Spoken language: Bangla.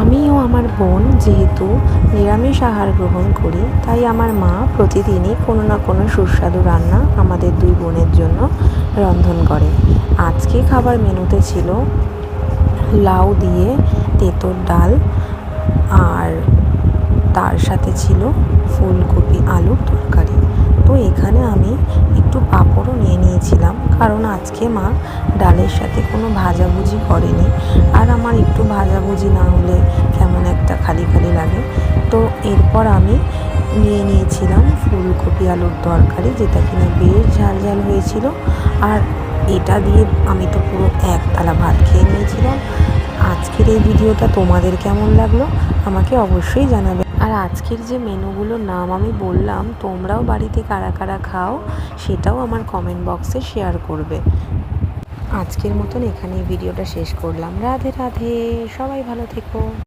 আমি ও আমার বোন যেহেতু নিরামিষ আহার গ্রহণ করি, তাই আমার মা প্রতিদিনই কোনো না কোনো সুস্বাদু রান্না আমাদের দুই বোনের জন্য রন্ধন করে। আজকে খাবার মেনুতে ছিল লাউ দিয়ে তেঁতুর ডাল, আর তার সাথে ছিল ফুলকপি আলুর তরকারি। তো এখানে আমি একটু পাঁপড়ও নিয়ে নিয়েছিলাম, কারণ আজকে মা ডালের সাথে কোনো ভাজাভুজি করেনি, আর আমার একটু ভাজাভুজি না হলে কেমন একটা খালি খালি লাগে। তো এরপর আমি নিয়ে নিয়েছিলাম ফুলকপি আলুর তরকারি, যেটা কিনা বেশ ঝাল ঝাল হয়েছিল। আর এটা দিয়ে আমি তো পুরো এক থালা ভাত খেয়ে নিয়েছিলাম। আজকের এই ভিডিওটা তোমাদের কেমন লাগলো আমাকে অবশ্যই জানাবে। আর আজকের যে মেনুগুলোর নাম আমি বললাম, তোমরাও বাড়িতে কারা কারা খাও সেটাও আমার কমেন্ট বক্সে শেয়ার করবে। আজকের মতন এখানেই ভিডিওটা শেষ করলাম। রাধে রাধে, সবাই ভালো থেকো।